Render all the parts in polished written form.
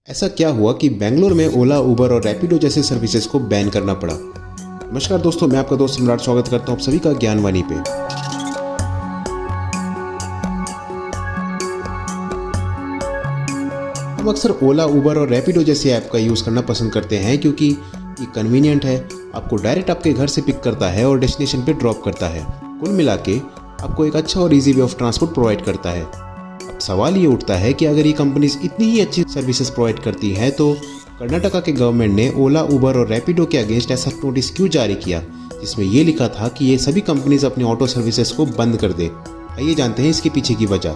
ऐसा क्या हुआ कि बेंगलोर में ओला, उबर और रैपिडो जैसे सर्विसेज को बैन करना पड़ा। नमस्कार दोस्तों, मैं आपका दोस्त सम्राट स्वागत करता हूं आप सभी का ज्ञानवाणी पे। हम अक्सर ओला, उबर और रैपिडो जैसे ऐप का यूज़ करना पसंद करते हैं क्योंकि ये कन्वीनियंट है, आपको डायरेक्ट आपके घर से पिक करता है और डेस्टिनेशन पे ड्रॉप करता है। कुल मिला के आपको एक अच्छा और easy way of transport provide करता है। अब सवाल ये उठता है कि अगर ये कंपनीज इतनी ही अच्छी सर्विसेज प्रोवाइड करती हैं तो कर्नाटका के गवर्नमेंट ने ओला, उबर और रैपिडो के अगेंस्ट ऐसा नोटिस क्यों जारी किया जिसमें ये लिखा था कि ये सभी कंपनीज अपनी ऑटो सर्विसेज को बंद कर दे। आइए जानते हैं इसके पीछे की वजह।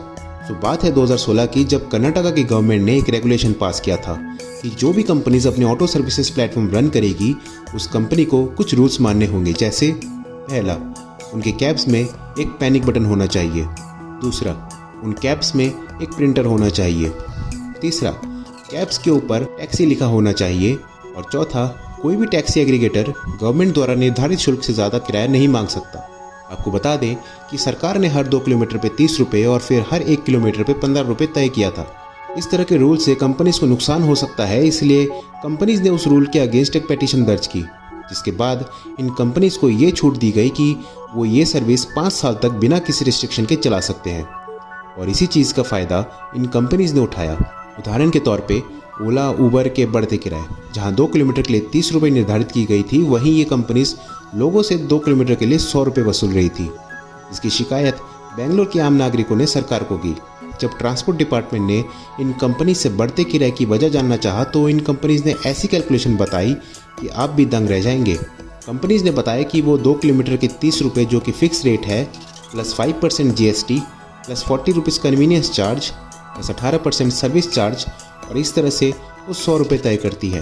तो बात है 2016 की, जब कर्नाटका की गवर्नमेंट ने एक रेगुलेशन पास किया था कि जो भी कंपनीज अपनी ऑटो सर्विसेज प्लेटफॉर्म रन करेगी उस कंपनी को कुछ रूल्स मानने होंगे। जैसे पहला, उनके कैब्स में एक पैनिक बटन होना चाहिए। दूसरा, उन कैब्स में एक प्रिंटर होना चाहिए। तीसरा, कैब्स के ऊपर टैक्सी लिखा होना चाहिए। और चौथा, कोई भी टैक्सी एग्रीगेटर गवर्नमेंट द्वारा निर्धारित शुल्क से ज़्यादा किराया नहीं मांग सकता। आपको बता दें कि सरकार ने हर 2 किलोमीटर पे 30 रुपये और फिर हर 1 किलोमीटर पे 15 रुपये तय किया था। इस तरह के रूल से कंपनीज को नुकसान हो सकता है, इसलिए कंपनीज ने उस रूल के अगेंस्ट एक पिटीशन दर्ज की, जिसके बाद इन कंपनीज को ये छूट दी गई कि वो ये सर्विस 5 साल तक बिना किसी रिस्ट्रिक्शन के चला सकते हैं। और इसी चीज़ का फ़ायदा इन कंपनीज ने उठाया। उदाहरण के तौर पे ओला, उबर के बढ़ते किराए, जहां 2 किलोमीटर के लिए 30 रुपये निर्धारित की गई थी, वहीं ये कंपनीज लोगों से 2 किलोमीटर के लिए 100 रुपये वसूल रही थी। इसकी शिकायत बेंगलोर के आम नागरिकों ने सरकार को की। जब ट्रांसपोर्ट डिपार्टमेंट ने इन कंपनीज से बढ़ते किराए की वजह जानना चाहा तो इन कंपनीज ने ऐसी कैलकुलेशन बताई कि आप भी दंग रह जाएंगे। कंपनीज ने बताया कि वो 2 किलोमीटर के 30 रुपये जो कि फिक्स रेट है, plus 5% GST, plus 40 rupees convenience charge, plus 18% service charge, और इस तरह से वो 100 रुपये तय करती है।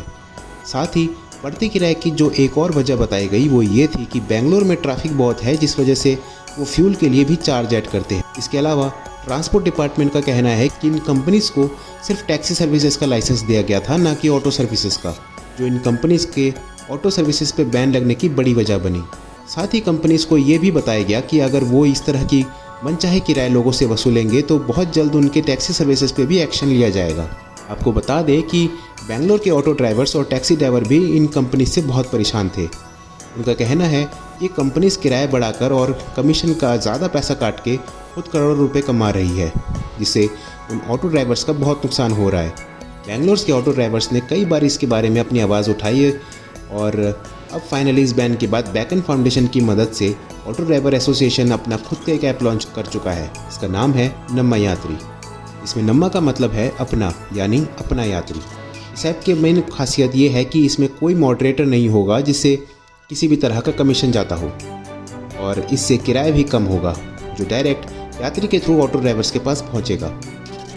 साथ ही बढ़ते किराए की जो एक और वजह बताई गई वो ये थी कि बेंगलोर में ट्रैफिक बहुत है, जिस वजह से वो फ्यूल के लिए भी चार्ज ऐड करते हैं। इसके अलावा ट्रांसपोर्ट डिपार्टमेंट का कहना है कि इन कंपनीज को सिर्फ टैक्सी सर्विसेज का लाइसेंस दिया गया था, ना कि ऑटो सर्विसेज का, जो इन कंपनीज के ऑटो सर्विसेज पे बैन लगने की बड़ी वजह बनी। साथ ही कंपनीज को ये भी बताया गया कि अगर वो इस तरह की मनचाहे किराए लोगों से वसूलेंगे तो बहुत जल्द उनके टैक्सी सर्विसेज पे भी एक्शन लिया जाएगा। आपको बता दें कि बेंगलोर के ऑटो ड्राइवर्स और टैक्सी ड्राइवर भी इन कंपनी से बहुत परेशान थे। उनका कहना है ये कंपनीज किराया बढ़ाकर और कमीशन का ज़्यादा पैसा काट के खुद करोड़ों रुपए कमा रही है, जिससे उन ऑटो ड्राइवर्स का बहुत नुकसान हो रहा है। बेंगलोर के ऑटो ड्राइवर्स ने कई बार इसके बारे में अपनी आवाज़ उठाई है और अब फाइनली इस बैन के बाद बैकन फाउंडेशन की मदद से ऑटो ड्राइवर एसोसिएशन अपना खुद का एक ऐप लॉन्च कर चुका है। इसका नाम है नम्मा यात्री। इसमें नम्मा का मतलब है अपना, यानी अपना यात्री। इस ऐप की मेन खासियत ये है कि इसमें कोई मॉडरेटर नहीं होगा जिससे किसी भी तरह का कमीशन जाता हो, और इससे किराया भी कम होगा जो डायरेक्ट यात्री के थ्रू ऑटो ड्राइवर्स के पास पहुंचेगा।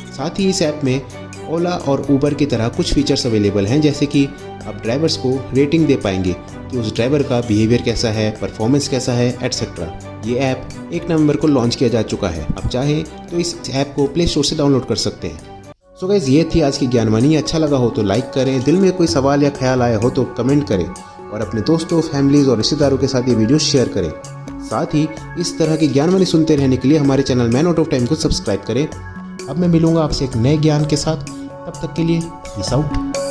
साथ ही इस ऐप में ओला और उबर की तरह कुछ फीचर्स अवेलेबल हैं, जैसे कि आप ड्राइवर्स को रेटिंग दे पाएंगे कि उस ड्राइवर का बिहेवियर कैसा है, परफॉर्मेंस कैसा है, एटसेट्रा। ये ऐप 1 नवंबर को लॉन्च किया जा चुका है। आप चाहे तो इस ऐप को प्ले स्टोर से डाउनलोड कर सकते हैं। सो गाइस, ये थी आज की ज्ञानवाणी। अच्छा लगा हो तो लाइक करें, दिल में कोई सवाल या ख्याल आया हो तो कमेंट करें, और अपने दोस्तों, फैमिलीज और रिश्तेदारों के साथ ये वीडियो शेयर करें। साथ ही इस तरह की ज्ञानवाणी सुनते रहने के लिए हमारे channel man out of time को सब्सक्राइब करें। अब मैं मिलूंगा आपसे एक नए ज्ञान के साथ, तब तक के लिए पीस आउट।